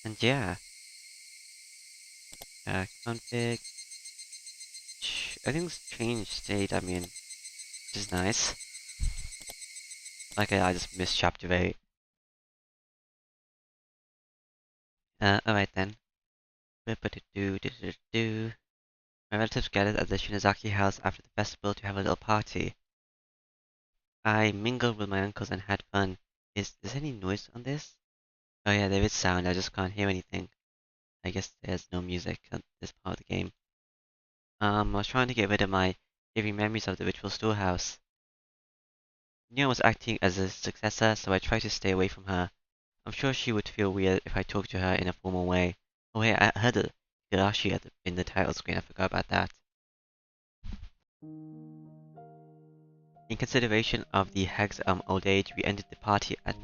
And yeah, config, everything's changed state, I mean, which is nice. Like I just missed chapter 8. Alright then. Do. My relatives gathered at the Shinozaki house after the festival to have a little party. I mingled with my uncles and had fun. Is there any noise on this? Oh yeah, there is sound, I just can't hear anything. I guess there's no music on this part of the game. I was trying to get rid of my eerie memories of the ritual storehouse. Nia was acting as a successor, so I tried to stay away from her. I'm sure she would feel weird if I talked to her in a formal way. Oh hey, I heard the Higurashi in the title screen, I forgot about that. In consideration of the hag's old age, we ended the party at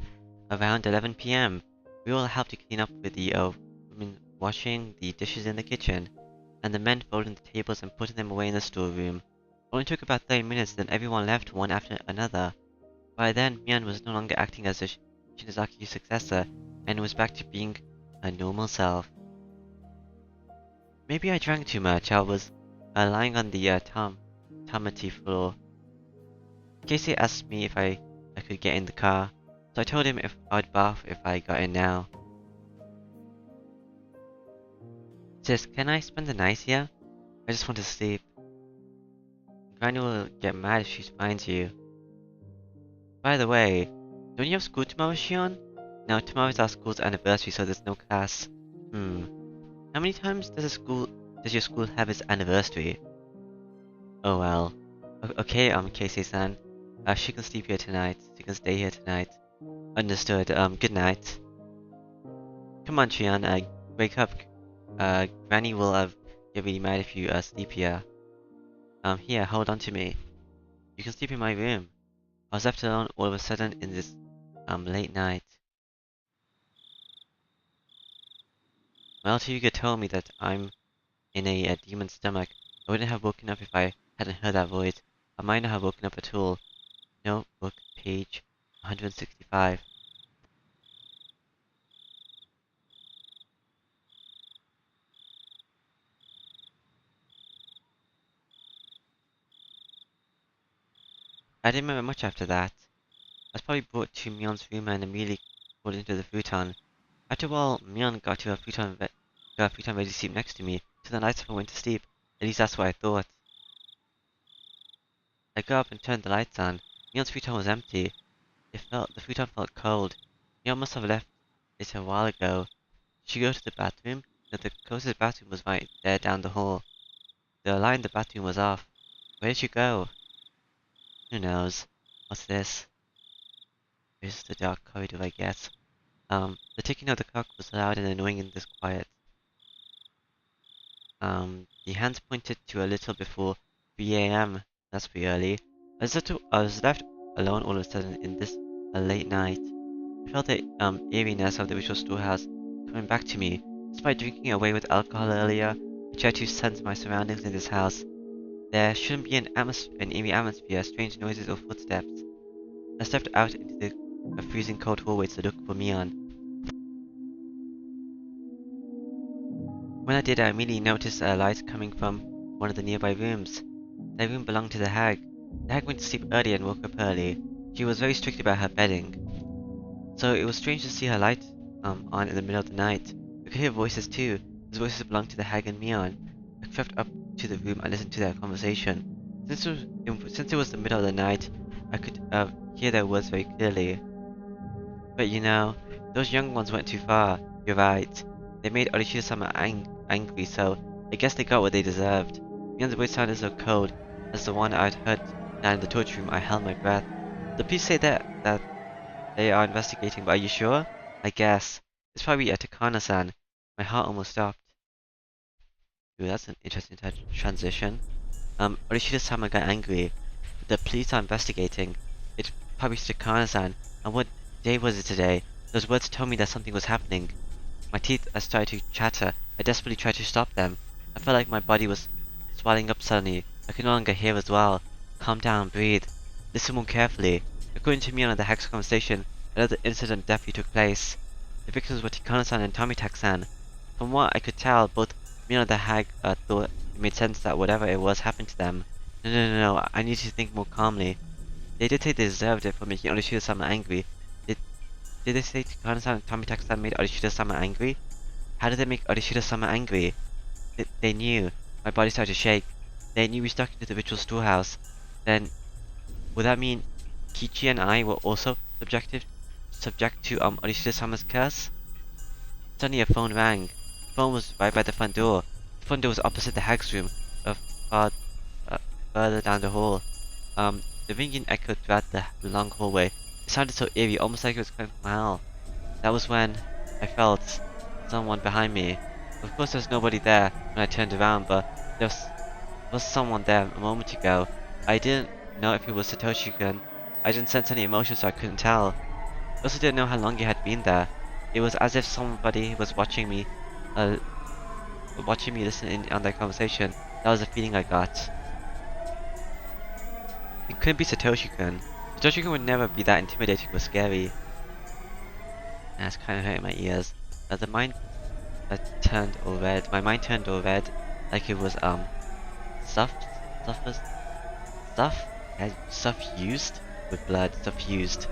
around 11 p.m. We all helped to clean up with the women washing the dishes in the kitchen, and the men folding the tables and putting them away in the storeroom. It only took about 30 minutes, then everyone left one after another. By then, Mian was no longer acting as a Shinazaki's successor, and was back to being her normal self. Maybe I drank too much. I was lying on the tamati floor. Casey asked me if I could get in the car, so I told him if I'd bath if I got in now. Sis, can I spend the night here? I just want to sleep. Granny will get mad if she finds you. By the way, don't you have school tomorrow, Shion? No, tomorrow is our school's anniversary, so there's no class. How many times does your school have its anniversary? Oh well. Okay, Casey-san. She can sleep here tonight. She can stay here tonight. Understood. Good night. Come on, Shion. Wake up. Granny will get really mad if you sleep here. Here, hold on to me. You can sleep in my room. I was left alone all of a sudden in this late night. Well, Hyuga told me that I'm in a demon's stomach. I wouldn't have woken up if I hadn't heard that voice. I might not have woken up at all. Notebook, page 165. I didn't remember much after that. I was probably brought to Mion's room and immediately pulled into the futon. After a while, Mion got to a futon ready to sleep next to me, so the lights off and went to sleep. At least that's what I thought. I got up and turned the lights on. Mion's futon was empty. The futon felt cold. Mion must have left it a while ago. Did she go to the bathroom? No, the closest bathroom was right there down the hall. The light in the bathroom was off. Where did she go? Who knows? What's this? This is the dark corridor, I guess. The ticking of the clock was loud and annoying in this quiet. The hands pointed to a little before 3 a.m. That's pretty early. I was left alone all of a sudden in this late night. I felt the eeriness of the ritual storehouse coming back to me. Despite drinking away with alcohol earlier, I tried to sense my surroundings in this house. There shouldn't be an eerie atmosphere, strange noises or footsteps. I stepped out into the freezing cold hallway to look for Mion. When I did, I immediately noticed a light coming from one of the nearby rooms. That room belonged to the hag. The hag went to sleep early and woke up early. She was very strict about her bedding. So it was strange to see her light on in the middle of the night. I could hear voices too. Those voices belonged to the hag and Mion. I crept up to the room and listened to their conversation. Since it was the middle of the night, I could hear their words very clearly. But you know, those young ones went too far. You're right. They made Orishida-sama angry, so I guess they got what they deserved. Mion's voice sounded so cold as the one I'd heard down in the torture room. I held my breath. The police say that they are investigating, but are you sure? I guess. It's probably a Takana-san. My heart almost stopped. Ooh, that's an interesting transition. Orishida-sama got angry. The police are investigating. It's probably Takana-san. And what day was it today? Those words told me that something was happening. My teeth started to chatter. I desperately tried to stop them. I felt like my body was swelling up suddenly. I could no longer hear as well. Calm down, breathe. Listen more carefully. According to me on the Hex conversation, another incident definitely took place. The victims were Tikano-san and Tomitake-san. From what I could tell, both me and the hag thought it made sense that whatever it was happened to them. No, I need to think more calmly. They did say they deserved it for making Orishida-sama angry. Did, did they say Tikano-san and Tomitake-san made Orishida-sama angry? How did they make Orishida-sama angry? They knew. My body started to shake. They knew we stuck into the ritual storehouse. Then, would that mean Kichi and I were also subject to Orishida-sama's curse? Suddenly a phone rang. The phone was right by the front door. The front door was opposite the hag's room, far further down the hall. The ringing echoed throughout the long hallway. It sounded so eerie, almost like it was coming from hell. That was when I felt someone behind me. Of course, there was nobody there when I turned around, but there was someone there a moment ago. I didn't know if it was Satoshi-kun. I didn't sense any emotion, so I couldn't tell. I also didn't know how long he had been there. It was as if somebody was watching me listen in on their conversation. That was the feeling I got. It couldn't be Satoshi-kun. Satoshi-kun would never be that intimidating or scary. That's kind of hurting my ears. The mind turned all red. My mind turned all red, like it was stuff used with blood. Stuff used.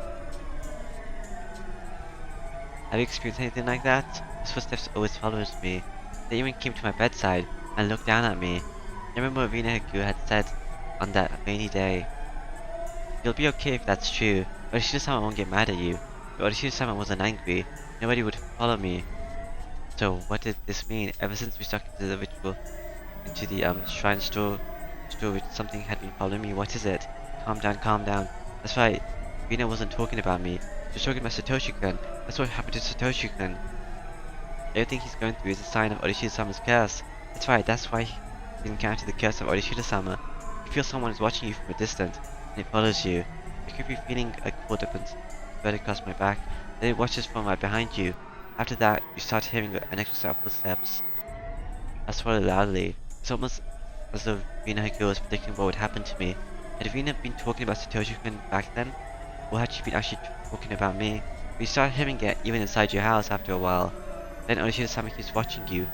Have you experienced anything like that? His footsteps always followed me. They even came to my bedside and looked down at me. I remember what Rina Hagu had said on that rainy day. You'll be okay if that's true. Orishida-sama won't get mad at you. If Orishida-sama wasn't angry, nobody would follow me. So what did this mean? Ever since we stuck into the ritual, into the shrine store, something had been following me. What is it? Calm down. That's right. Rina wasn't talking about me. She was talking about Satoshi-kun. That's what happened to Satoshi-kun. Everything he's going through is a sign of Orishida-sama's curse. That's right. That's why he encountered the curse of Orishida-sama. You feel someone is watching you from a distance, and it follows you. You could be feeling a cord open spread across my back. Then it watches from right behind you. After that, you start hearing an extra set of footsteps. I swallowed loudly. It's almost as though Rina Haku was predicting what would happen to me. Had Rina been talking about Satoshi-kun back then? Or had she been actually talking about me? But you start hearing it even inside your house after a while. Then Orishida-sama keeps watching you,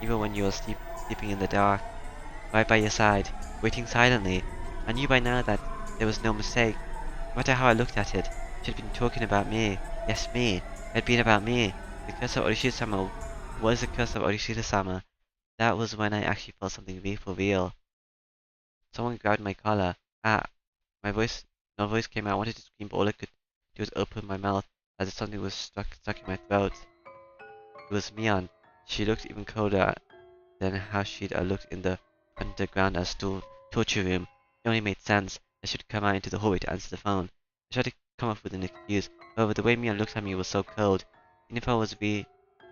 even when you're sleeping in the dark, right by your side, waiting silently. I knew by now that there was no mistake. No matter how I looked at it, she had been talking about me. Yes, me. It had been about me. The curse of Orishida-sama. What is the curse of Orishida-sama? That was when I actually felt something for real. Someone grabbed my collar. No voice came out. I wanted to scream, but all I could do was open my mouth as if something was stuck in my throat. It was Mion. She looked even colder than how she'd looked in the underground torture room. It only made sense that she'd come out into the hallway to answer the phone. I tried to come up with an excuse. However, the way Mion looked at me was so cold. Even if I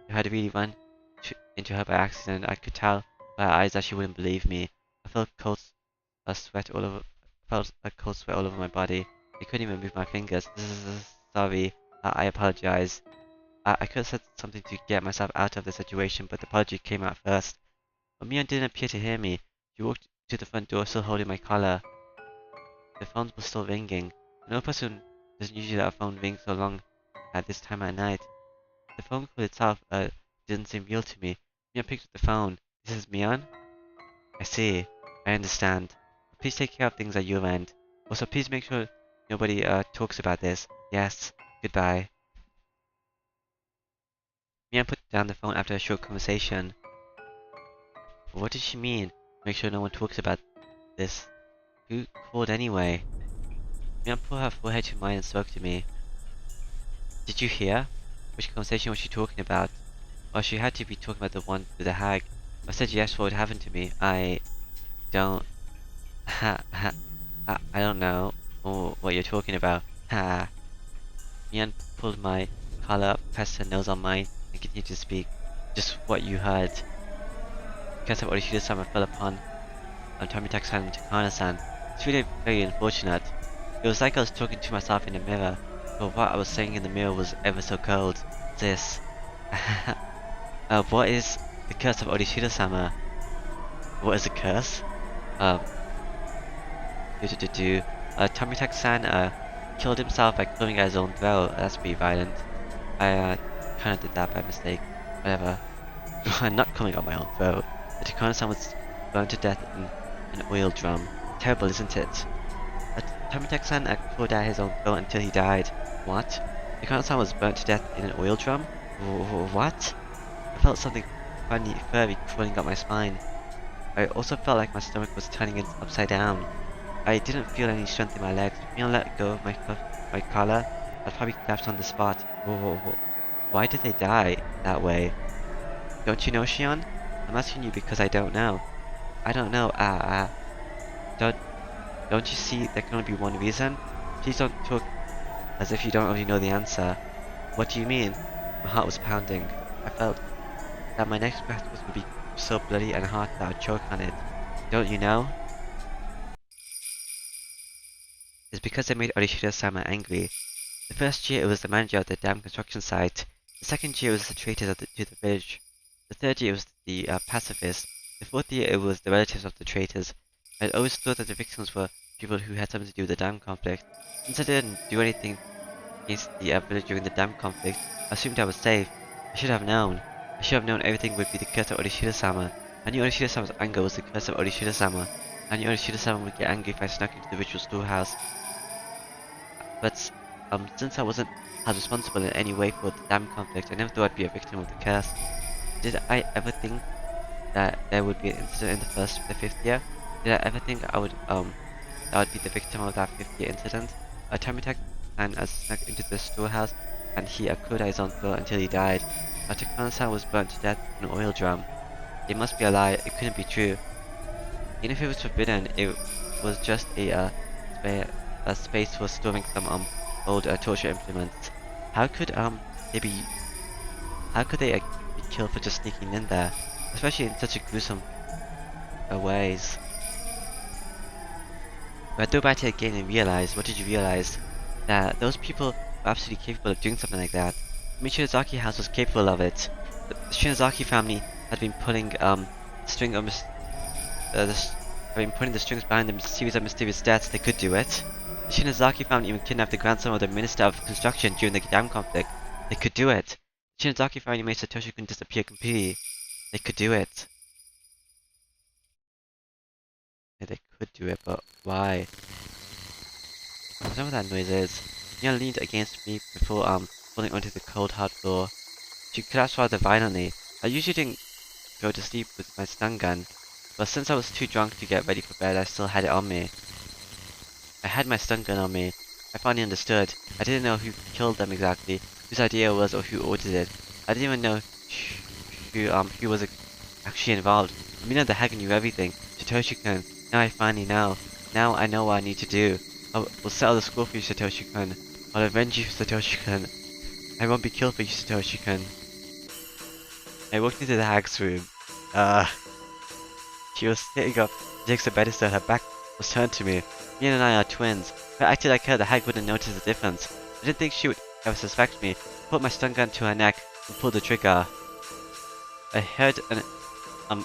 had really run into her by accident, I could tell by her eyes that she wouldn't believe me. I felt a cold sweat all over my body. I couldn't even move my fingers. Sorry. I apologize. I could have said something to get myself out of the situation, but the apology came out first. But Mion didn't appear to hear me. She walked to the front door, still holding my collar. The phone was still ringing. No person doesn't usually let a phone ring so long at this time at night. The phone call itself didn't seem real to me. Mion picked up the phone. This is Mion? I see. I understand. Please take care of things at your end. Also, please make sure nobody talks about this. Yes. Goodbye. Mion put down the phone after a short conversation. What did she mean? Make sure no one talks about this. Who called anyway? Mion put her forehead to mine and spoke to me. Did you hear? Which conversation was she talking about? Well, she had to be talking about the one with the hag. I said yes, what would happen to me? I don't... I don't know what you're talking about. Ha. Mion pulled my collar up, pressed her nose on mine, and continued to speak. Just what you heard. The curse of Orishida-sama fell upon Tomitake-san and Takana-san. It's really very unfortunate. It was like I was talking to myself in a mirror, but what I was saying in the mirror was ever so cold. This. What is the curse of Orishida-sama? What is a curse? Tomitake-san killed himself by clawing at his own throat. That's pretty violent. kinda did that by mistake. Whatever. I'm not coming out my own throat. The Takano-san was burned to death in an oil drum. Terrible, isn't it? Tomitech-san pulled out his own throat until he died. What? Takano-san was burnt to death in an oil drum? What? I felt something funny, furry crawling up my spine. I also felt like my stomach was turning upside down. I didn't feel any strength in my legs. If I let go of my collar, I'd probably collapse on the spot. Why did they die that way? Don't you know, Shion? I'm asking you because I don't know. I don't know. Don't you see there can only be one reason? Please don't talk as if you don't already know the answer. What do you mean? My heart was pounding. I felt that my next breath would be so bloody and hot that I'd choke on it. Don't you know? It's because I made Orishiro-sama angry. The first year it was the manager of the dam construction site. The second year it was the traitors to the village. The third year it was the pacifists. The fourth year it was the relatives of the traitors. I had always thought that the victims were people who had something to do with the dam conflict. Since I didn't do anything against the village during the dam conflict, I assumed I was safe. I should have known. I should have known everything would be the curse of Orishiro-sama. I knew Orishiro-sama's anger was the curse of Orishiro-sama. I knew Orishiro-sama would get angry if I snuck into the ritual storehouse. But since I wasn't held responsible in any way for the dam conflict, I never thought I'd be a victim of the curse. Did I ever think that there would be an incident in the fifth year? Did I ever think I would be the victim of that 5th year incident? A Tomitech-san snuck into the storehouse and he clawed his own throat until he died. Takano-san was burnt to death in an oil drum. It must be a lie, it couldn't be true. Even if it was forbidden, it was just a space for storing some old torture implements. How could they be killed for just sneaking in there, especially in such a gruesome ways? When I thought about it again and realized, what did you realize? That those people were absolutely capable of doing something like that. I mean, Shinozaki House was capable of it. The Shinozaki family had been putting the strings behind the series of mysterious deaths. They could do it. The Shinozaki family even kidnapped the grandson of the Minister of Construction during the dam conflict. They could do it. The Shinozaki family made Satoshi-kun disappear completely. They could do it. Yeah, they could do it, but why? I don't know what that noise is. Mia leaned against me before falling onto the cold hard floor. She collapsed rather violently. I usually didn't go to sleep with my stun gun, but since I was too drunk to get ready for bed, I still had it on me. I had my stun gun on me. I finally understood. I didn't know who killed them exactly, whose idea it was or who ordered it. I didn't even know who was actually involved. Mina the Hag knew everything. Satoshi-kun. Now I finally know. Now I know what I need to do. We'll settle the score for you, Satoshi-kun. I'll avenge you, Satoshi-kun. I won't be killed for you, Satoshi-kun. I walked into the Hag's room. She was sitting up next to the pedestal. Her back was turned to me. Mia and I are twins. If I acted like her, the Hag wouldn't notice the difference. I didn't think she would ever suspect me. I put my stun gun to her neck and pulled the trigger. I heard an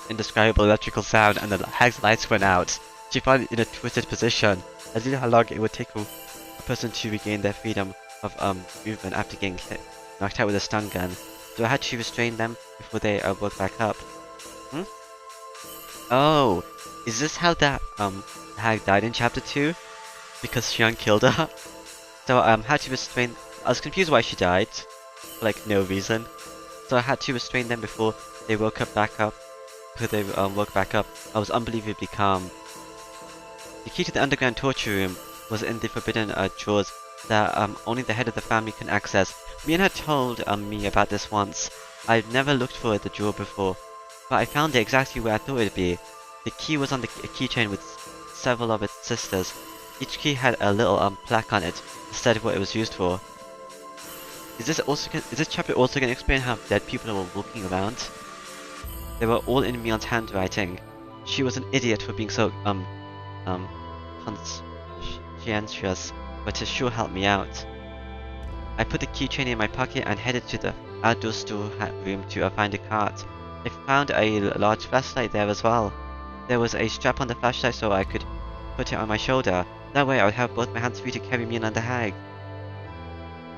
indescribable electrical sound and the Hag's lights went out. She found it in a twisted position. I didn't know how long it would take a person to regain their freedom of movement after getting knocked out with a stun gun. So I had to restrain them before they woke back up. Oh, is this how that Hag died in chapter 2? Because Shion killed her? So I had to restrain. I was confused why she died, for like no reason. So I had to restrain them before they woke back up. I was unbelievably calm. The key to the underground torture room was in the forbidden drawers that only the head of the family can access. Mian had told me about this once. I'd never looked for the drawer before, but I found it exactly where I thought it'd be. The key was on the keychain with several of its sisters. Each key had a little plaque on it, instead of what it was used for. Is this chapter also gonna explain how dead people were walking around? They were all in Mion's handwriting. She was an idiot for being so conscientious, but it sure helped me out. I put the keychain in my pocket and headed to the outdoor storeroom to find a cart. I found a large flashlight there as well. There was a strap on the flashlight so I could put it on my shoulder. That way I would have both my hands free to carry Mion and the Hag.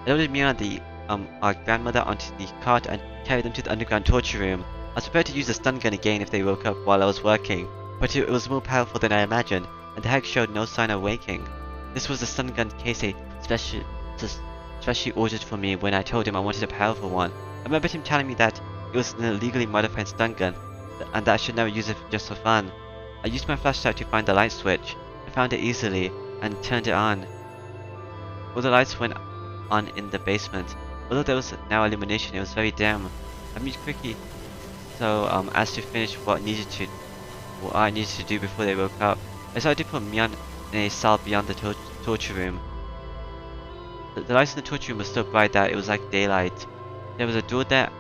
I loaded Mion our grandmother onto the cart and carried them to the underground torture room. I was prepared to use the stun gun again if they woke up while I was working, but it was more powerful than I imagined, and the hag showed no sign of waking. This was the stun gun Casey specially ordered for me when I told him I wanted a powerful one. I remembered him telling me that it was an illegally modified stun gun, and that I should never use it just for fun. I used my flashlight to find the light switch. I found it easily, and turned it on. All the lights went on in the basement. Although there was now illumination, it was very dim. I moved quickly as to finish what I needed to do before they woke up. I decided to put Mian in a cell beyond the torture room. The lights in the torture room were so bright that it was like daylight. There was a door there.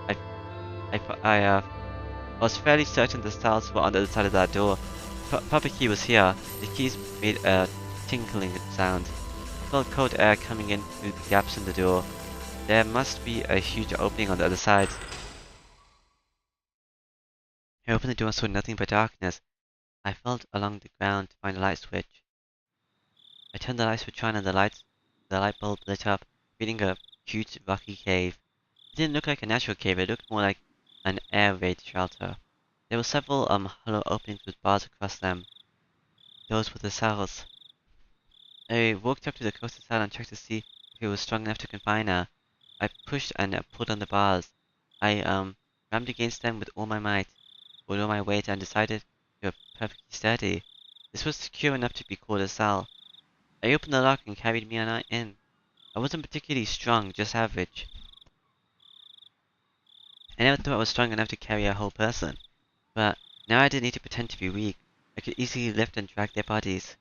I was fairly certain the cells were on the other side of that door. Papa Key was here. The keys made a tinkling sound. I felt cold air coming in through the gaps in the door. There must be a huge opening on the other side. I opened the door and saw nothing but darkness. I felt along the ground to find a light switch. I turned the light switch on and the light bulb lit up, revealing a huge rocky cave. It didn't look like a natural cave, it looked more like an air raid shelter. There were several hollow openings with bars across them. Those were the cells. I walked up to the closest cell and checked to see if it was strong enough to confine her. I pushed and pulled on the bars. I rammed against them with all my might, with all my weight, and decided they were perfectly sturdy. This was secure enough to be called a cell. I opened the lock and carried Miana in. I wasn't particularly strong, just average. I never thought I was strong enough to carry a whole person, but now I didn't need to pretend to be weak. I could easily lift and drag their bodies.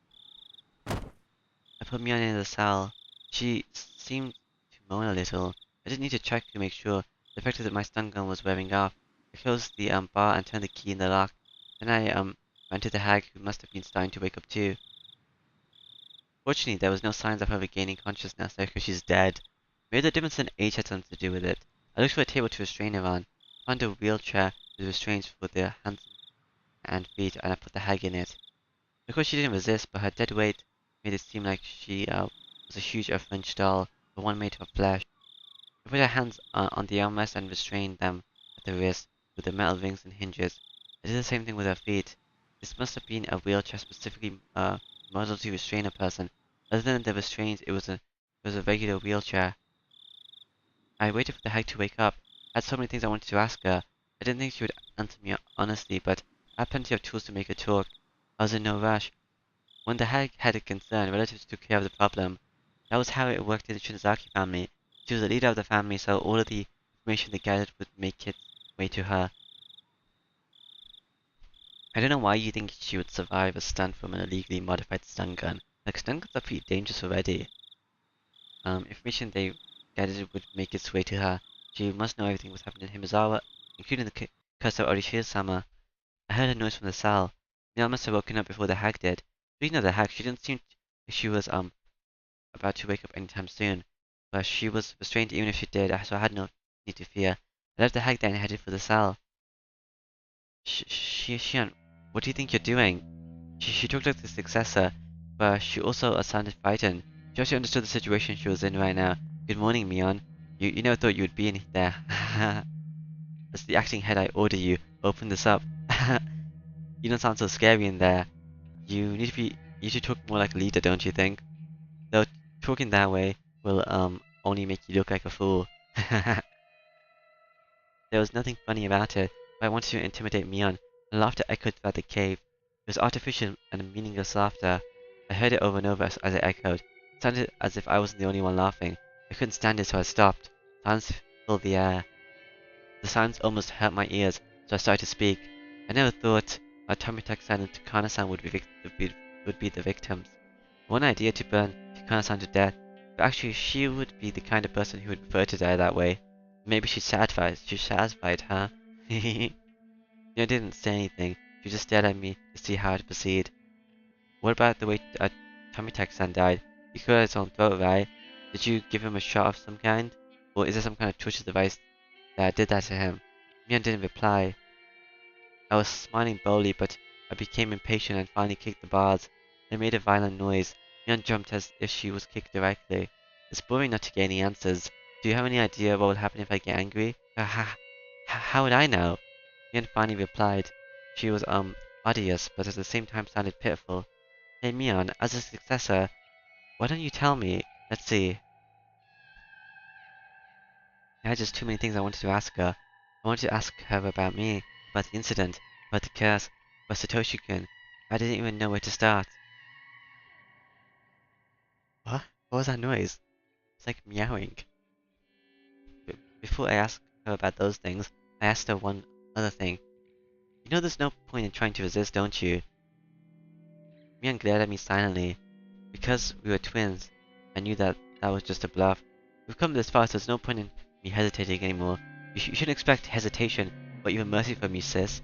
I put Miana in the cell. She seemed to moan a little. I didn't need to check to make sure. The fact that my stun gun was wearing off. I closed the bar and turned the key in the lock. Then I ran to the hag, who must have been starting to wake up too. Fortunately, there was no signs of her regaining consciousness, because she's dead. Maybe the difference in age had something to do with it. I looked for a table to restrain her on. I found a wheelchair with restraints for their hands and feet, and I put the hag in it. Of course, she didn't resist, but her dead weight made it seem like she was a huge French doll, but one made of flesh. I put her hands on the armrest and restrained them at the wrist with the metal rings and hinges. I did the same thing with her feet. This must have been a wheelchair specifically modeled to restrain a person. Other than the restraints, it was a regular wheelchair. I waited for the hag to wake up. I had so many things I wanted to ask her. I didn't think she would answer me honestly, but I had plenty of tools to make her talk. I was in no rush. When the hag had a concern, relatives took care of the problem. That was how it worked in the Shinzaki family. She was the leader of the family, so all of the information they gathered would make its way to her. I don't know why you think she would survive a stun from an illegally modified stun gun. Like, stun guns are pretty dangerous already. Information they gathered would make its way to her. She must know everything was happening in Himizawa, including the curse of Orishiro-sama. I heard a noise from the cell. Neil must have woken up before the hag did. Speaking of the hag, she didn't seem like she was about to wake up anytime soon. But she was restrained even if she did, so I had no need to fear. I left the hag there and headed for the cell. Shion, what do you think you're doing? She talked like the successor, but she also sounded frightened. She also understood the situation she was in right now. Good morning, Mion. You never thought you would be in there. As the acting head, I order you, open this up. You don't sound so scary in there. You need to talk more like a leader, don't you think? Though talking that way will only make you look like a fool. There was nothing funny about it, but I wanted to intimidate Mion, and laughter echoed throughout the cave. It was artificial and meaningless laughter. I heard it over and over as it echoed. It sounded as if I wasn't the only one laughing. I couldn't stand it, so I stopped. Silence filled the air. The sounds almost hurt my ears, so I started to speak. I never thought Tomitake-san and Takana-san would be the victims. One idea to burn Takana-san to death, but actually she would be the kind of person who would prefer to die that way. Maybe she's satisfied, huh? I didn't say anything. She just stared at me to see how to proceed. What about the way Tomitake-san died? He cut his own throat, right? Did you give him a shot of some kind? Or is there some kind of torture device that did that to him? Mion didn't reply. I was smiling boldly, but I became impatient and finally kicked the bars. They made a violent noise. Mion jumped as if she was kicked directly. It's boring not to get any answers. Do you have any idea what would happen if I get angry? How would I know? Mian finally replied. She was, odious, but at the same time sounded pitiful. Hey Mian, as a successor, why don't you tell me? Let's see. I had just too many things I wanted to ask her. I wanted to ask her about me, about the incident, about the curse, about Satoshi-kun. I didn't even know where to start. What? What was that noise? It's like meowing. Before I asked her about those things, I asked her one other thing. You know there's no point in trying to resist, don't you? Mian glared at me silently. Because we were twins, I knew that that was just a bluff. We've come this far, so there's no point in me hesitating anymore. You shouldn't expect hesitation, but even mercy from you, sis.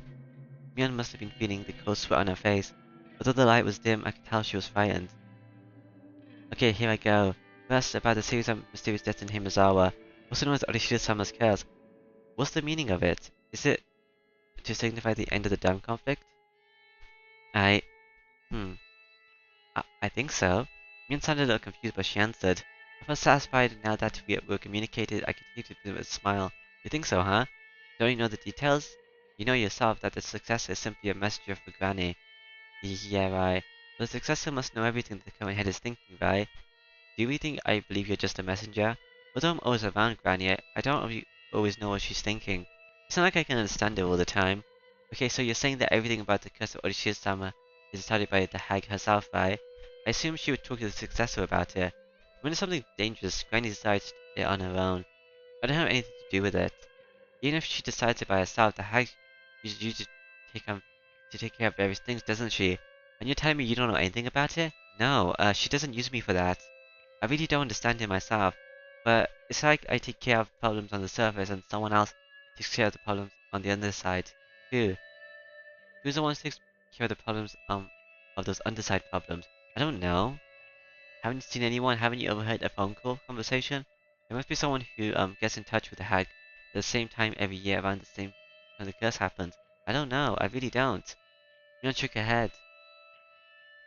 Mian must have been feeling the cold sweat on her face. Although the light was dim, I could tell she was frightened. Okay, here I go. First, about the series of mysterious deaths in Himizawa, also known as Orishida-sama's curse. What's the meaning of it? Is it to signify the end of the dam conflict? I... hmm. I think so. Mian sounded a little confused, but she answered. I felt satisfied now that we were communicated. I continued with a smile. You think so, huh? Don't you know the details? You know yourself that the successor is simply a messenger for Granny. Yeah, right. But the successor must know everything the current head is thinking, right? Do you really think I believe you're just a messenger? Although I'm always around Granny, I don't always know what she's thinking. It's not like I can understand her all the time. Okay, so you're saying that everything about the curse of Orishida-sama is decided by the hag herself, right? I assume she would talk to the successor about it. When it's something dangerous, Granny decides it on her own. I don't have anything to do with it. Even if she decides it by herself, the hag uses you take on to take care of various things, doesn't she? And you're telling me you don't know anything about it? No, she doesn't use me for that. I really don't understand it myself, but it's like I take care of problems on the surface and someone else takes care of the problems on the underside. Who? Who's the one who takes care of the problems, of those underside problems? I don't know. Haven't you seen anyone? Haven't you overheard a phone call conversation? There must be someone who, gets in touch with the hag at the same time every year around the same time the curse happens. I don't know. I really don't. You don't shake your head.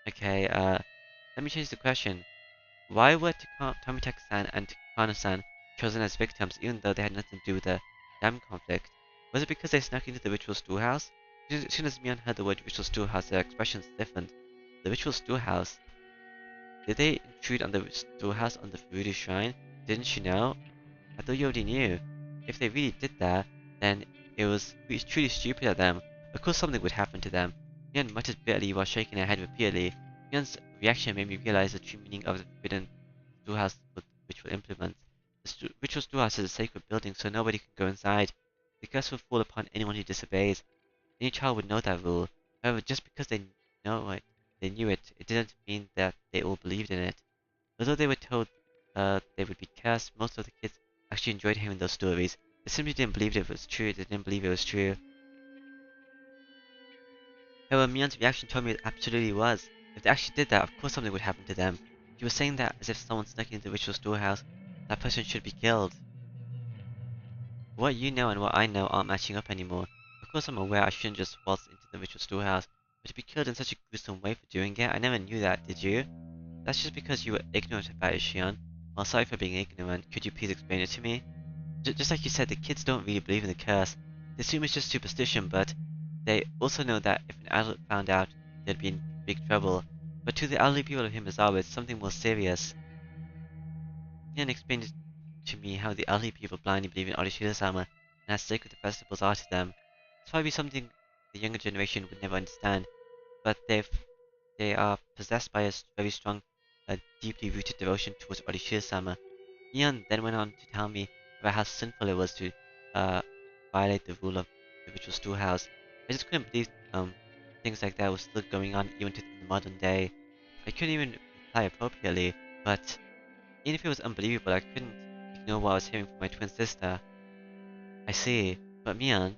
Okay, let me change the question. Why were Tomitake-san and Takano-san chosen as victims even though they had nothing to do with the dam conflict? Was it because they snuck into the ritual storehouse? As soon as Mion heard the word ritual storehouse, their expressions stiffened. The ritual storehouse? Did they intrude on the storehouse on the Furudu shrine? Didn't she know? I thought you already knew. If they really did that, then it was truly stupid of them. Of course something would happen to them. Mion muttered bitterly while shaking her head repeatedly. Mion's reaction made me realize the true meaning of the forbidden storehouse with ritual implements. The ritual storehouse is a sacred building, so nobody can go inside. The curse will fall upon anyone who disobeys. Any child would know that rule. However, just because they knew it, it didn't mean that they all believed in it. Although they were told they would be cursed, most of the kids actually enjoyed hearing those stories. They simply didn't believe it was true. They didn't believe it was true. However, Mion's reaction told me it absolutely was. If they actually did that, of course something would happen to them. She was saying that as if someone snuck into the ritual storehouse, that person should be killed. What you know and what I know aren't matching up anymore. Of course I'm aware I shouldn't just waltz into the ritual storehouse, but to be killed in such a gruesome way for doing it, I never knew that, did you? That's just because you were ignorant about it, Shion. Well, sorry for being ignorant. Could you please explain it to me? Just like you said, the kids don't really believe in the curse. They assume it's just superstition, but they also know that if an adult found out, they'd be in big trouble. But to the elderly people of Himizawa, it's something more serious. Ian explained to me how the elderly people blindly believe in Orishida-sama and how sacred the festivals are to them. It's probably something the younger generation would never understand, but they are possessed by a very strong, deeply rooted devotion towards Orishida-sama. Ian then went on to tell me about how sinful it was to uh, violate the rule of the ritual storehouse. I just couldn't believe things like that were still going on even to the modern day. I couldn't even reply appropriately, but even if it was unbelievable, I couldn't ignore what I was hearing from my twin sister. I see, but Mian,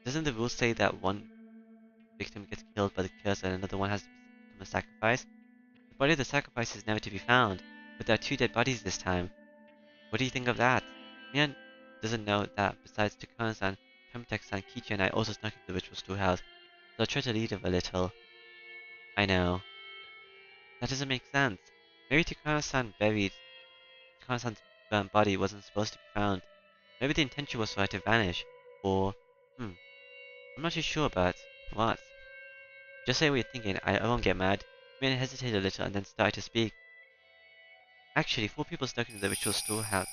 doesn't the rule say that one victim gets killed by the curse and another one has to become a sacrifice? The body of the sacrifice is never to be found, but there are two dead bodies this time. What do you think of that? Mian doesn't know that besides Takano-san, Tomitake-san, Kichi and I also snuck into the ritual storehouse, so I tried to lead her a little. I know. That doesn't make sense. Maybe Takano-san's burnt body wasn't supposed to be found. Maybe the intention was for her to vanish, or... I'm not too sure, but... What? Just say what you're thinking, I won't get mad. Mian hesitated a little and then started to speak. Actually, 4 people snuck into the ritual storehouse,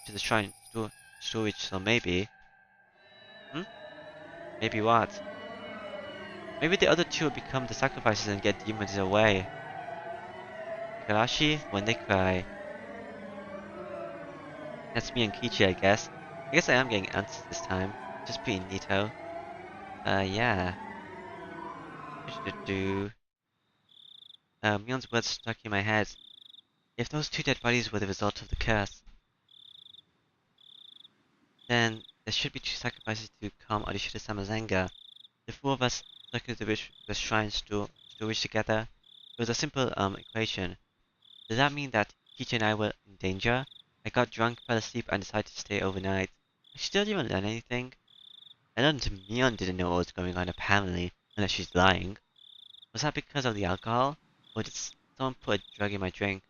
to the shrine storage, so maybe... Hmm? Maybe what? Maybe the other 2 will become the sacrifices and get demons away. Higurashi, when they cry. That's me and Kichi, I guess. I guess I am getting answers this time. Just pretty neato. Yeah. Do. Mion's words stuck in my head. If those 2 dead bodies were the result of the curse, then there should be 2 sacrifices to calm Arishida-sama's anger. The 4 of us stuck into the shrine storage together. It was a simple equation. Does that mean that Kichi and I were in danger? I got drunk, fell asleep, and decided to stay overnight. I still didn't learn anything. I learned Mion didn't know what was going on apparently, unless she's lying. Was that because of the alcohol? Or did someone put a drug in my drink?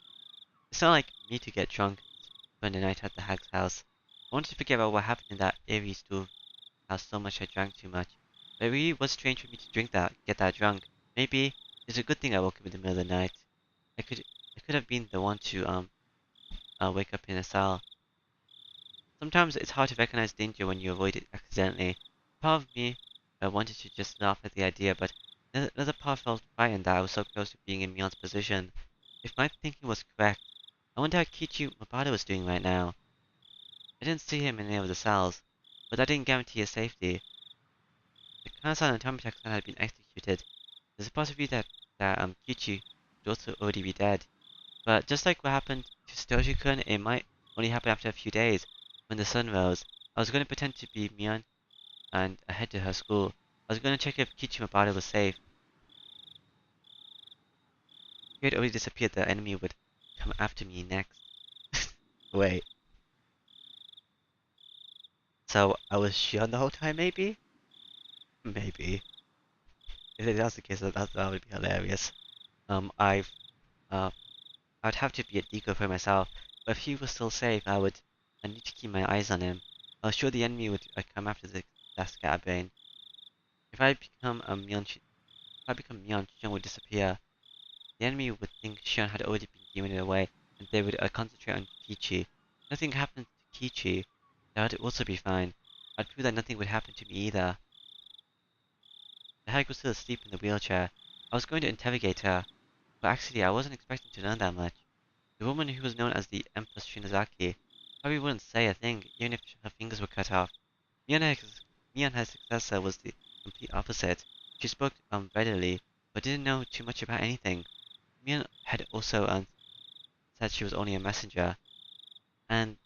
It's not like me to get drunk and spend the night at the hag's house. I wanted to forget about what happened in that eerie storehouse so much I drank too much. But it really was strange for me to get that drunk. Maybe it's a good thing I woke up in the middle of the night. I could have been the one to wake up in a cell. Sometimes it's hard to recognize danger when you avoid it accidentally. Part of me wanted to just laugh at the idea, but another part felt frightened that I was so close to being in Mion's position. If my thinking was correct, I wonder how Kichi Mabata was doing right now. I didn't see him in any of the cells, but that didn't guarantee his safety. The Kana-san and Tomitaka-san had been executed. There's a possibility that Kichi would also already be dead. But just like what happened to Satoshi-kun, it might only happen after a few days, when the sun rose. I was going to pretend to be Mion and head to her school. I was going to check if Kichi Mabata was safe. If he had already disappeared, the enemy would come after me next. Wait. So I was Shion the whole time, maybe? Maybe. If that's the case, that would be hilarious. I've I'd have to be a decoy for myself, but if he was still safe, I need to keep my eyes on him. I was sure the enemy would come after that scatterbrain. If I become Mion, Shion would disappear. The enemy would think Shion had already been given it away, and they would concentrate on Kichi. If nothing happened to Kichi, that would also be fine. I'd prove that nothing would happen to me either. The hag was still asleep in the wheelchair. I was going to interrogate her, but actually I wasn't expecting to learn that much. The woman who was known as the Empress Shinozaki probably wouldn't say a thing, even if her fingers were cut off. Mion, her successor, was the complete opposite. She spoke readily, but didn't know too much about anything. Mion had also said she was only a messenger, and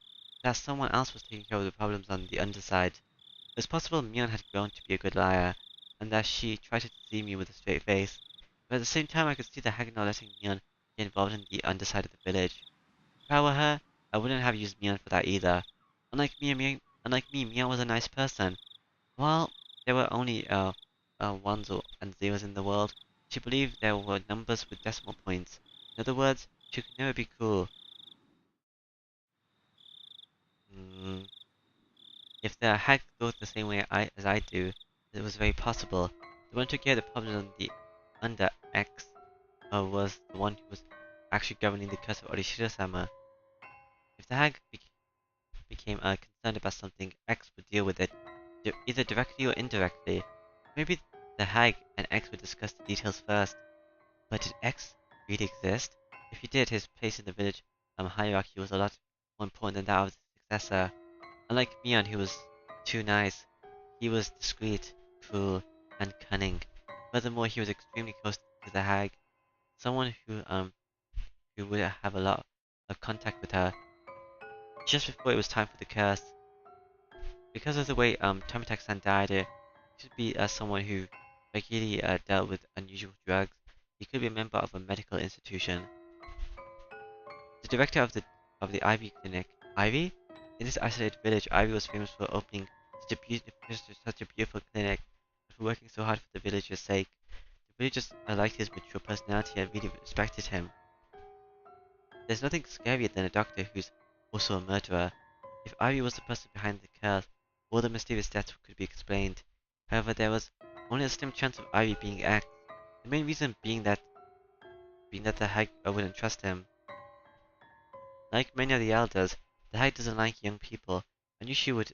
that someone else was taking care of the problems on the underside. It was possible Mion had grown to be a good liar, and that she tried to deceive me with a straight face. But at the same time, I could see the hag not letting Mion get involved in the underside of the village. If I were her, I wouldn't have used Mion for that either. Unlike me, Mion was a nice person. While there were only ones and zeros in the world, she believed there were numbers with decimal points. In other words, she could never be cruel. Mm, if the hag thought the same way as I do, it was very possible. The one who took care of the problems on the under X was the one who was actually governing the curse of Orishira-sama. If the hag became concerned about something, X would deal with it, either directly or indirectly. Maybe the hag and X would discuss the details first. But did X really exist? If he did, his place in the village hierarchy was a lot more important than that of his successor. Unlike Mion, who was too nice, he was discreet, cruel, and cunning. Furthermore, he was extremely close to the hag, someone who would have a lot of contact with her just before it was time for the curse. Because of the way Tomitaka-san died, it could be someone who regularly dealt with unusual drugs. He could be a member of a medical institution. The director of the Ivy Clinic. Ivy? In this isolated village, Ivy was famous for opening such a beautiful clinic, and for working so hard for the village's sake. The villagers liked his mature personality and really respected him. There's nothing scarier than a doctor who's also a murderer. If Ivy was the person behind the curse, all the mysterious deaths could be explained. However, there was only a slim chance of Ivy being X. The main reason being that the hag wouldn't trust him. Like many of the elders, the hag doesn't like young people. I knew she would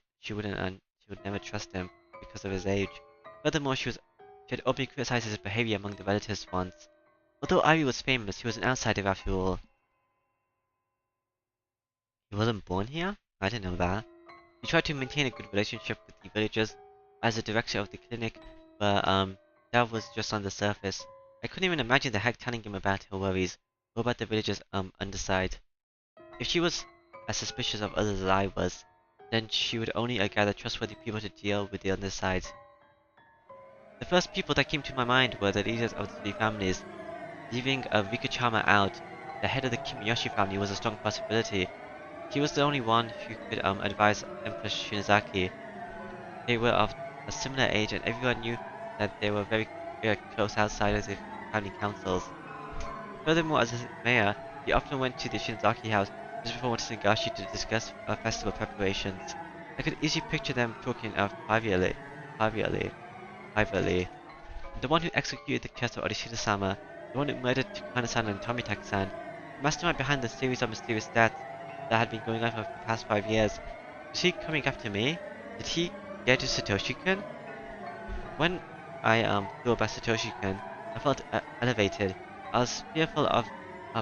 never trust him because of his age. Furthermore, she had openly criticized his behavior among the relatives once. Although Ivy was famous, he was an outsider after all. He wasn't born here? I didn't know that. He tried to maintain a good relationship with the villagers as the director of the clinic, but that was just on the surface. I couldn't even imagine the hag telling him about her worries, or about the villagers underside. If she was as suspicious of others as I was, then she would only gather trustworthy people to deal with the undersides. The first people that came to my mind were the leaders of the three families. Leaving Rikachama out, the head of the Kimiyoshi family was a strong possibility. He was the only one who could advise Empress Shinazaki. They were of a similar age, and everyone knew that they were very close outside of the family councils. Furthermore, as a mayor, he often went to the Shinazaki house just before Higurashi to discuss festival preparations. I could easily picture them talking privately. The one who executed the curse of Orishida-sama, the one who murdered Takana-san and Tomitaki-san, the mastermind behind the series of mysterious deaths that had been going on for the past 5 years. Was he coming after me? Did he get to Satoshi-kun? When I thought about Satoshi-kun, I felt elevated. I was fearful of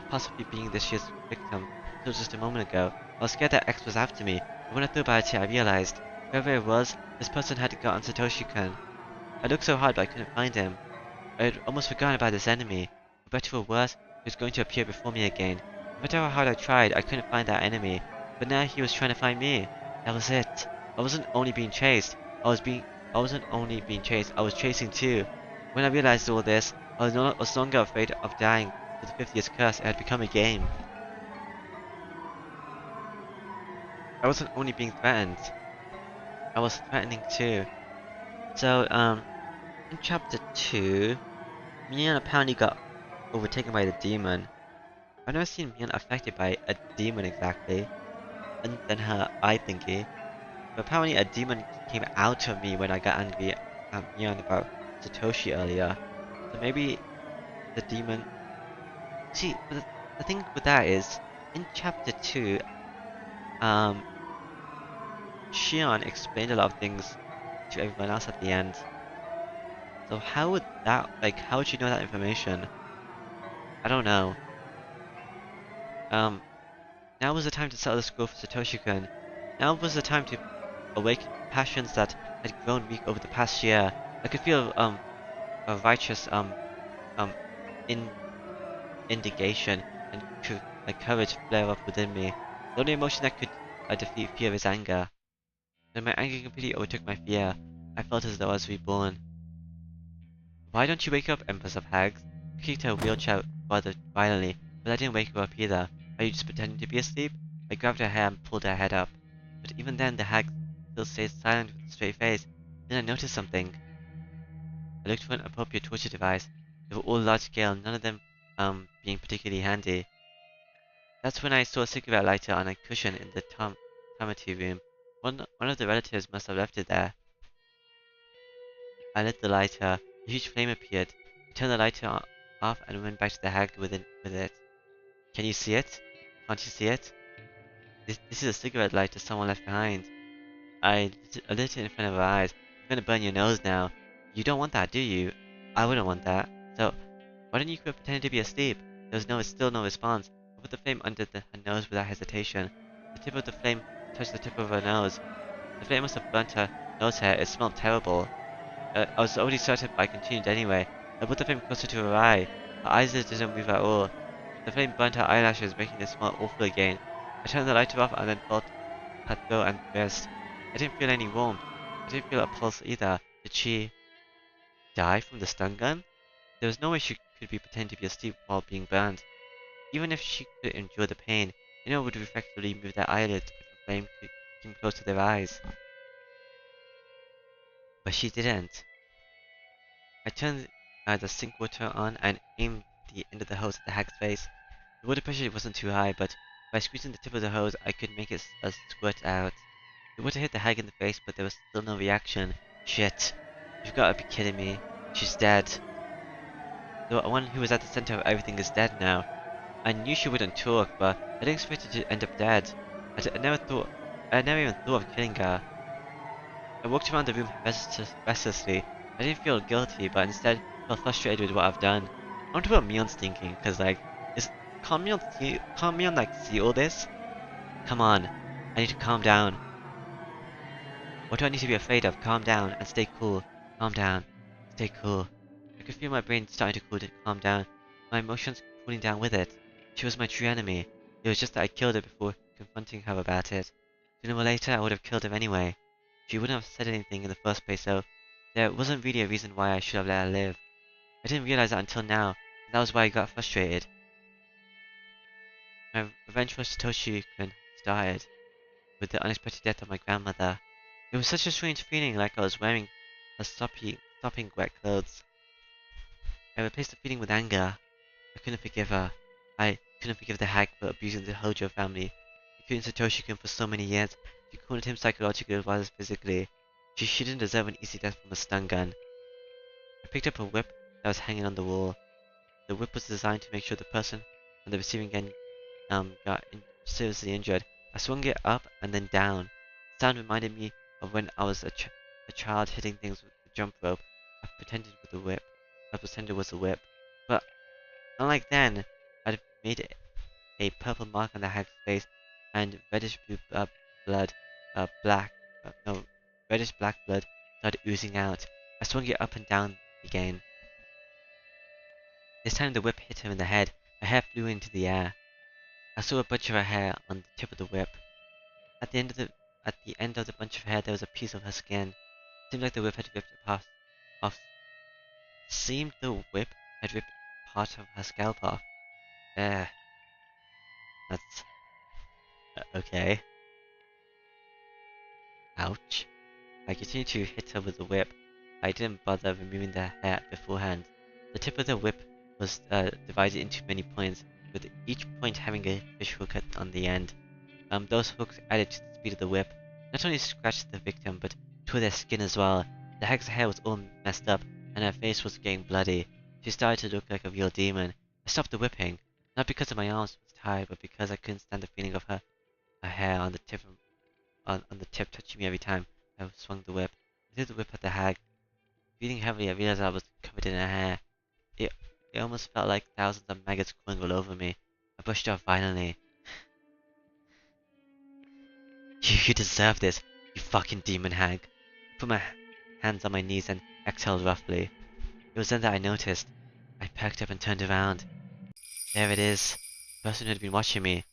possibly being this year's victim until just a moment ago. I was scared that X was after me, but when I thought about it, I realized, whoever it was, this person had gotten Satoshi-kun. I looked so hard, but I couldn't find him. I had almost forgotten about this enemy. For better or worse, he was going to appear before me again. No matter how hard I tried, I couldn't find that enemy. But now he was trying to find me. That was it. I wasn't only being chased. I wasn't only being chased. I was chasing too. When I realized all this, I was no longer afraid of dying to the 50th curse. It had become a game. I wasn't only being threatened. I was threatening too. So, in chapter 2, Mian apparently got overtaken by the demon. I've never seen Mian affected by a demon exactly, other than her eye thingy. But apparently a demon came out of me when I got angry at Mian about Satoshi earlier. So maybe the demon... See, the thing with that is, in chapter 2, um, Shion explained a lot of things to everyone else at the end. So how would that, like, how would you know that information? I don't know. Um, Now was the time to settle the score for Satoshi-kun. Now was the time to awaken passions that had grown weak over the past year. I could feel a righteous um in indignation and courage flare up within me. The only emotion that could defeat fear is anger. When my anger completely overtook my fear, I felt as though I was reborn. Why don't you wake up, Empress of Hags? I kicked her wheelchair rather violently, but I didn't wake her up either. Are you just pretending to be asleep? I grabbed her hair and pulled her head up. But even then, the hag still stayed silent with a straight face. Then I noticed something. I looked for an appropriate torture device. They were all large scale, none of them being particularly handy. That's when I saw a cigarette lighter on a cushion in the Tamati room. One of the relatives must have left it there. I lit the lighter. A huge flame appeared. I turned the lighter off and went back to the hag with it. Can you see it? Can't you see it? This is a cigarette lighter someone left behind. I lit it in front of her eyes. You're gonna burn your nose now. You don't want that, do you? I wouldn't want that. So, why don't you quit pretending to be asleep? There was still no response. I put the flame under her nose without hesitation. The tip of the flame touched the tip of her nose. The flame must have burnt her nose hair. It smelled terrible. I was already certain, but I continued anyway. I put the flame closer to her eye. Her eyes didn't move at all. The flame burnt her eyelashes, making it smell awful again. I turned the lighter off and then felt her throat and wrist. I didn't feel any warmth. I didn't feel a pulse either. Did she die from the stun gun? There was no way she could be pretending to be asleep while being burned. Even if she could endure the pain, anyone would effectively move their eyelids if a flame came close to their eyes. But she didn't. I turned the sink water on and aimed the end of the hose at the hag's face. The water pressure wasn't too high, but By squeezing the tip of the hose, I could make it squirt out. It would have hit the hag in the face, but there was still no reaction. Shit. You've got to be kidding me. She's dead. The one who was at the center of everything is dead now. I knew she wouldn't talk, but I didn't expect her to end up dead. I never even thought of killing her. I walked around the room restlessly. I didn't feel guilty, but instead felt frustrated with what I've done. I wonder what Mion's thinking, cause like, can't Mion like see all this? Come on, I need to calm down. What do I need to be afraid of? Calm down and stay cool. Calm down. Stay cool. I could feel my brain starting to calm down. My emotions cooling down with it. She was my true enemy. It was just that I killed her before confronting her about it. Sooner or later, I would have killed her anyway. She wouldn't have said anything in the first place, so there wasn't really a reason why I should have let her live. I didn't realize that until now, and that was why I got frustrated. My revenge for Satoshi-kun started with the unexpected death of my grandmother. It was such a strange feeling, like I was wearing a sopping wet clothes. I replaced the feeling with anger. I couldn't forgive her. I couldn't forgive the hag for abusing the Hojo family, including Satoshi-kun for so many years. She cornered him psychologically as well as physically. She didn't deserve an easy death from a stun gun. I picked up a whip that was hanging on the wall. The whip was designed to make sure the person on the receiving end got seriously injured. I swung it up and then down. The sound reminded me of when I was a child hitting things with the jump rope. I pretended it was a whip. But unlike then, I'd made a purple mark on the hag's face and reddish blue blood, black, no, reddish black blood started oozing out. I swung it up and down again. This time the whip hit her in the head. Her hair flew into the air. I saw a bunch of her hair on the tip of the whip. At the end of the bunch of hair, there was a piece of her skin. Seemed like the whip had ripped off. Seemed the whip had ripped part of her scalp off. That's okay. Ouch. I continued to hit her with the whip. I didn't bother removing the hair beforehand. The tip of the whip was divided into many points, with each point having a fish hook on the end. Those hooks added to the speed of the whip. Not only scratched the victim, but tore their skin as well. The hag's hair was all messed up, and her face was getting bloody. She started to look like a real demon. I stopped the whipping, not because my arms was tired, but because I couldn't stand the feeling of her hair on the tip touching me every time I swung the whip. I threw the whip at the hag. Breathing heavily, I realized I was covered in her hair. It, it almost felt like thousands of maggots crawling all over me. I brushed it off violently. You deserve this, you fucking demon hag. I put my hands on my knees and exhaled roughly. It was then that I noticed. I perked up and turned around. There it is. The person who had been watching me.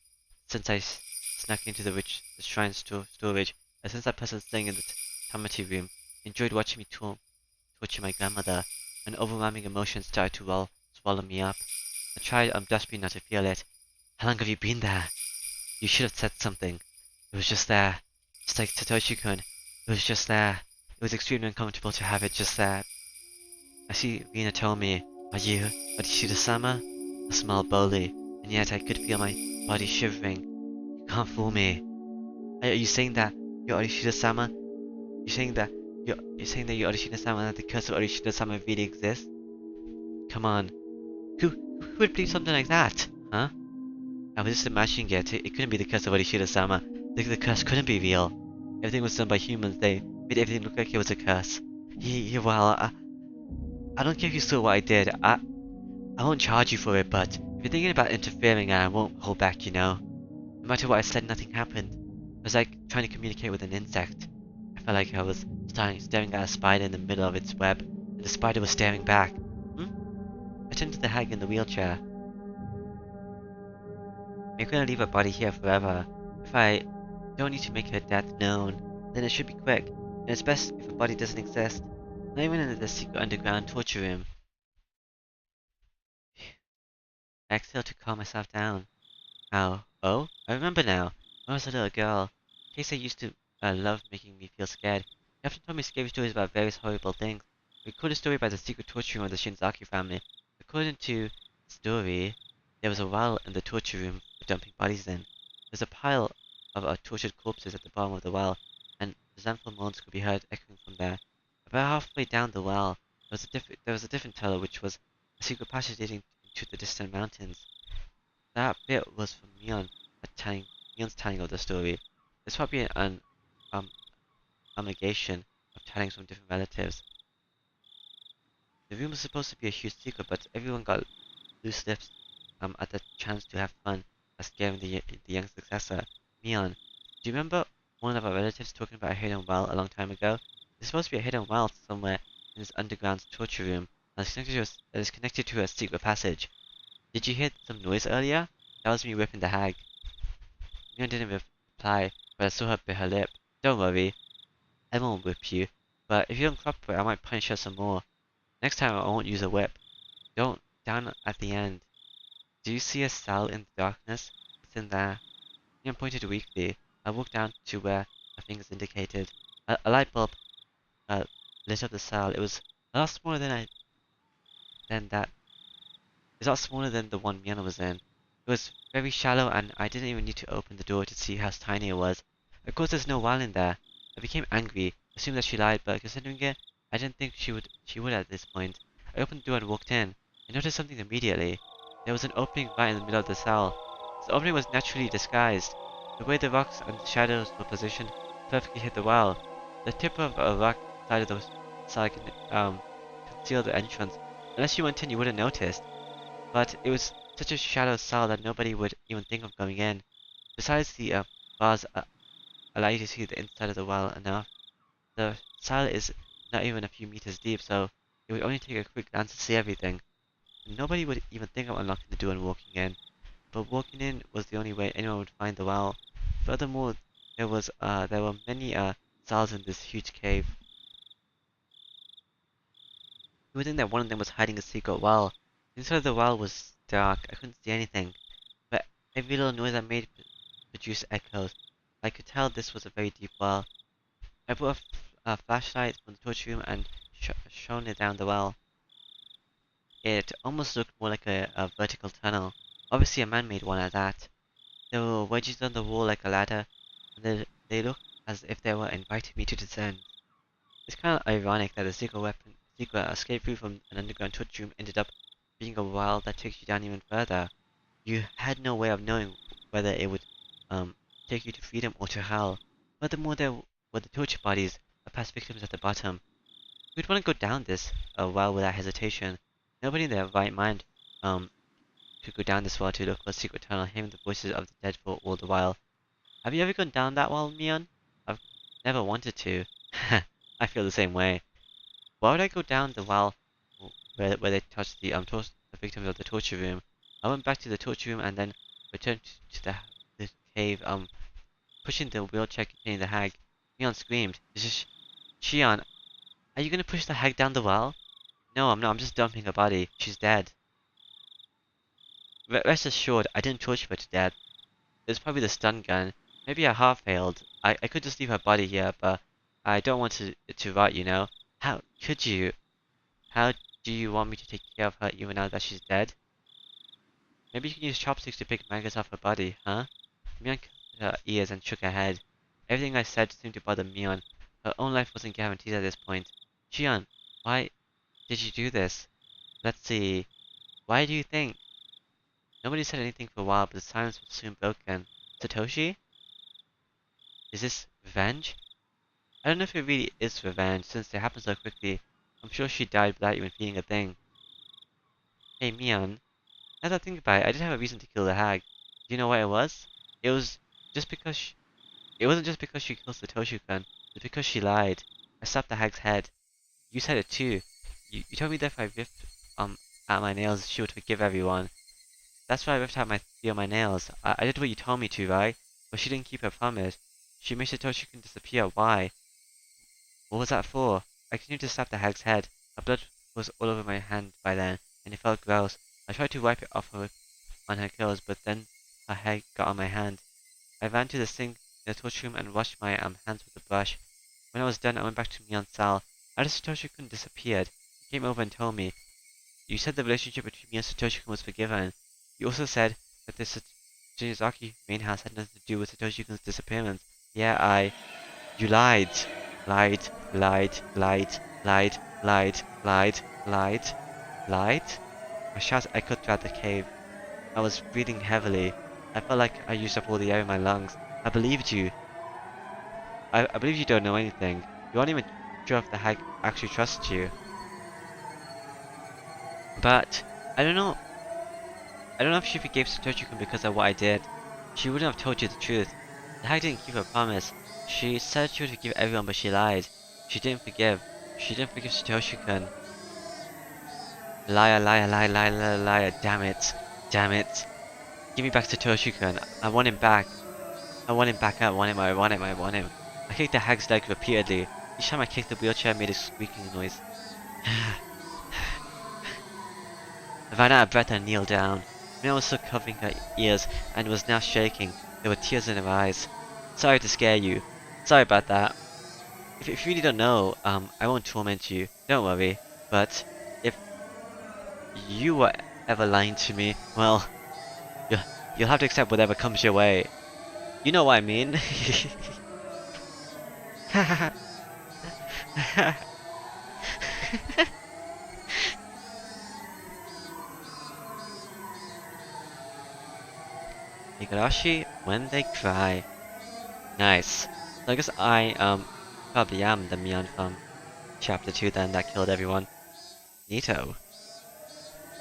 Since I snuck into the shrine storage, and since that person staying in the Tamati room enjoyed watching me torture my grandmother, an overwhelming emotion started to swallow me up. I tried desperately not to feel it. How long have you been there? You should have said something. It was just there. Just like Satoshi-kun. It was just there. It was extremely uncomfortable to have it just there. I see Rina told me, are you Odishida-sama? I smiled boldly, and yet I could feel my body shivering. You can't fool me. Are you saying that you're Odishida-sama? You're saying that you're Odishida-sama and that the curse of Odishida-sama really exists? Come on. Who would believe something like that? Huh? I was just imagining it. It couldn't be the curse of Odishida-sama. The curse couldn't be real. Everything was done by humans. They made everything look like it was a curse. Well, I don't care if you saw what I did. I won't charge you for it, but if you're thinking about interfering, I won't hold back, you know. No matter what I said, nothing happened. It was like trying to communicate with an insect. I felt like I was staring at a spider in the middle of its web, and the spider was staring back. I turned to the hag in the wheelchair. We're gonna leave her body here forever. If I don't need to make her death known, then it should be quick, and it's best if her body doesn't exist. Not even in the secret underground torture room. I exhaled to calm myself down. Oh, I remember now. When I was a little girl, Casey used to love making me feel scared. He often told me scary stories about various horrible things. We recalled a story about the secret torture room of the Shinzaki family. According to the story, there was a well in the torture room for dumping bodies in. There's a pile of tortured corpses at the bottom of the well, and resentful moans could be heard echoing from there. About halfway down the well, there was a different tunnel, which was a secret passage leading into the distant mountains. That bit was from Mion's telling of the story. It's probably an um, amalgamation of tellings from different relatives. The room was supposed to be a huge secret, but everyone got loose lips at the chance to have fun by scaring the young successor. Mion, do you remember one of our relatives talking about a hidden well a long time ago? There's supposed to be a hidden well somewhere in this underground torture room that is connected to a secret passage. Did you hear some noise earlier? That was me whipping the hag. Mion didn't reply, but I saw her bit her lip. Don't worry, I won't whip you, but if you don't cooperate, I might punish her some more. Next time I won't use a whip. Down at the end. Do you see a cell in the darkness? What's in there? Mion pointed weakly. I walked down to where her fingers indicated. A light bulb lit up the cell. It was a lot smaller than that. It's a lot smaller than the one Mion was in. It was very shallow, and I didn't even need to open the door to see how tiny it was. Of course, there's no well in there. I became angry, assumed that she lied, but considering it, I didn't think she would at this point. I opened the door and walked in. I noticed something immediately. There was an opening right in the middle of the cell. The opening was naturally disguised. The way the rocks and the shadows were positioned perfectly hid the well. The tip of a rock side of the cell concealed the entrance. Unless you went in, you wouldn't notice. But it was such a shallow cell that nobody would even think of going in. Besides, the bars allow you to see the inside of the well enough. The cell is not even a few meters deep, so it would only take a quick glance to see everything. Nobody would even think of unlocking the door and walking in, but walking in was the only way anyone would find the well. Furthermore, there were many cells in this huge cave. You would think that one of them was hiding a secret well. Inside of the well was dark. I couldn't see anything, but every little noise I made produced echoes. I could tell this was a very deep well. I brought a flashlight from the torture room and shone it down the well. It almost looked more like a vertical tunnel. Obviously a man-made one at that. There were wedges on the wall like a ladder, and they looked as if they were inviting me to descend. It's kind of ironic that the secret escape route from an underground torture room ended up being a well that takes you down even further. You had no way of knowing whether it would take you to freedom or to hell. Furthermore, there were the torture bodies of past victims at the bottom. Who'd want to go down this well without hesitation? Nobody in their right mind could go down this well to look for a secret tunnel, hearing the voices of the dead for all the while. Have you ever gone down that well, Mion? I've never wanted to. I feel the same way. Why would I go down the well where they touched the victims of the torture room? I went back to the torture room and then returned to the cave, pushing the wheelchair containing the hag. Mion screamed. Shion, are you gonna push the hag down the well? No, I'm not. I'm just dumping her body. She's dead. Rest assured, I didn't torture her to death. It was probably the stun gun. Maybe I half failed. I could just leave her body here, but I don't want it to rot, you know? How could you? How do you want me to take care of her even now that she's dead? Maybe you can use chopsticks to pick maggots off her body, huh? Mion covered her ears and shook her head. Everything I said seemed to bother Mion. Her own life wasn't guaranteed at this point. Shion, why did you do this? Let's see. Why do you think? Nobody said anything for a while, but the silence was soon broken. Satoshi? Is this revenge? I don't know if it really is revenge, since it happened so quickly. I'm sure she died without even feeling a thing. Hey, Mion. Now that I think about it, I did have a reason to kill the hag. Do you know what it was? It was just because it wasn't just because she killed Satoshi-kun. It's because she lied. I slapped the hag's head. You said it too. You told me that if I ripped out my nails, she would forgive everyone. That's why I ripped out my nails. I did what you told me to, right? But she didn't keep her promise. She made Satoshi-kun disappear. Why? What was that for? I continued to slap the hag's head. Her blood was all over my hand by then, and it felt gross. I tried to wipe it off on her clothes, but then her hair got on my hand. I ran to the sink in the torture room and washed my hands with a brush. When I was done, I went back to Mion's cell. After Satoshi-kun disappeared, he came over and told me, "You said the relationship between me and Satoshi-kun was forgiven. You also said that Shinozaki main house had nothing to do with Satoshi-kun's disappearance. Yeah, You lied. Lied, lied, lied, lied, lied, lied, lied, lied. My shouts echoed throughout the cave. I was breathing heavily. I felt like I used up all the air in my lungs. I believed you. I believe you don't know anything. You aren't even sure if the hag actually trusts you. But I don't know if she forgave Satoshi-kun because of what I did. She wouldn't have told you the truth. The hag didn't keep her promise. She said she would forgive everyone, but she lied. She didn't forgive. She didn't forgive Satoshi-kun. Liar, liar, liar, liar, liar, liar. Damn it. Damn it. Give me back Satoshi-kun. I want him back. I want him back. I want him. I want him. I want him. I kicked the hag's leg repeatedly. Each time I kicked the wheelchair, made a squeaking noise. I ran out of breath and kneeled down. Mina was still covering her ears and was now shaking. There were tears in her eyes. Sorry to scare you. Sorry about that. If you really don't know, I won't torment you. Don't worry. But if you were ever lying to me, well, you'll, you'll have to accept whatever comes your way. You know what I mean? Higurashi, when they cry. Nice. So I guess I, probably am the Mion from Chapter 2 then that killed everyone. Neato.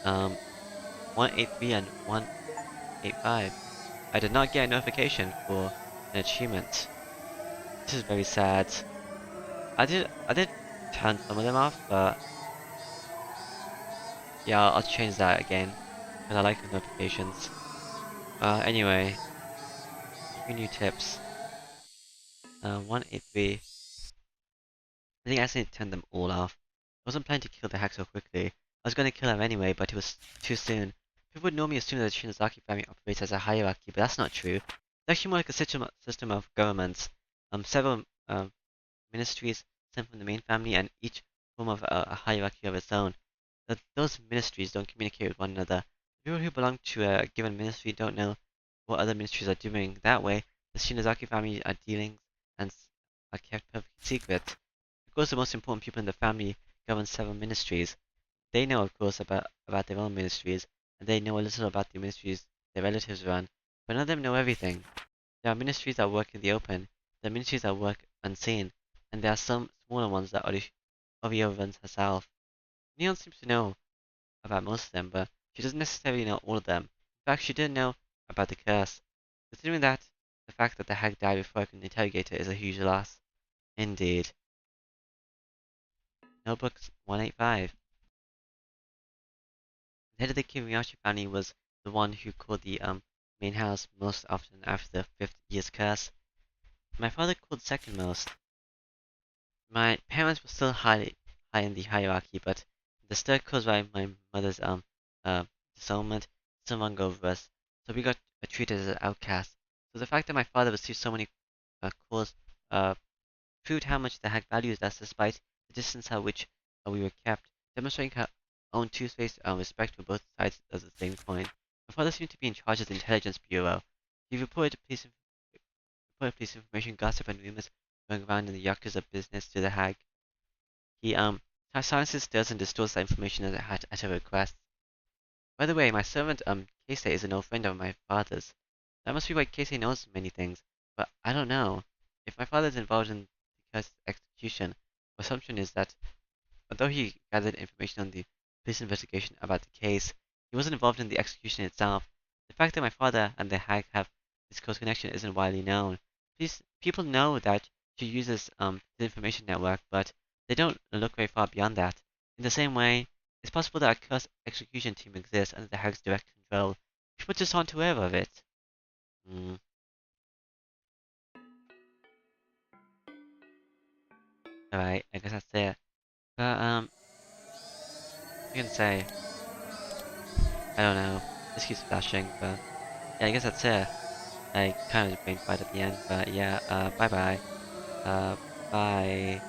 183 and 185. I did not get a notification for an achievement. This is very sad. I did turn some of them off, but yeah, I'll change that again. Because I like the notifications. Anyway, a few new tips. 183. I think I accidentally turned them all off. I wasn't planning to kill the hack so quickly. I was going to kill him anyway, but it was too soon. People would normally assume that the Shinozaki family operates as a hierarchy, but that's not true. It's actually more like a system of governments. Several ministries sent from the main family, and each form of a hierarchy of its own. Those ministries don't communicate with one another. People who belong to a given ministry don't know what other ministries are doing. That way, the Shinozaki family are dealings and are kept perfectly secret. Of course, the most important people in the family govern several ministries. They know, of course, about their own ministries, and they know a little about the ministries their relatives run, but none of them know everything. There are ministries that work in the open, there are ministries that work unseen, and there are some smaller ones that Oreo runs herself. Neon seems to know about most of them, but she doesn't necessarily know all of them. In fact, she didn't know about the curse. Considering that, the fact that the hag died before I could interrogate her is a huge loss. Indeed. Notebooks 185. The head of the Higurashi family was the one who called the main house most often after the 5th year's curse. My father called second most. My parents were still high in the hierarchy, but the stir caused by my mother's disownment still hung over us, so we got treated as outcasts. So the fact that my father received so many calls proved how much the hag values us despite the distance at which we were kept, demonstrating her own two-faced respect for both sides of the same coin. My father seemed to be in charge of the intelligence bureau. He reported police information, gossip, and rumors going around in the Yakuza business to the hag. He silences, stirs, and distorts that information at her request. By the way, my servant Keisei is an old friend of my father's. That must be why Keisei knows many things, but I don't know. If my father is involved in the curse's execution, my assumption is that although he gathered information on the police investigation about the case, he wasn't involved in the execution itself. The fact that my father and the hag have this close connection isn't widely known. People know that she uses the information network, but they don't look very far beyond that. In the same way, it's possible that a cursed execution team exists under the hag's direct control. People just aren't aware of it. Alright, I guess that's it. But you can say, I don't know. This keeps flashing, but yeah, I guess that's it. I kind of brain fight at the end, but yeah, bye bye. Bye.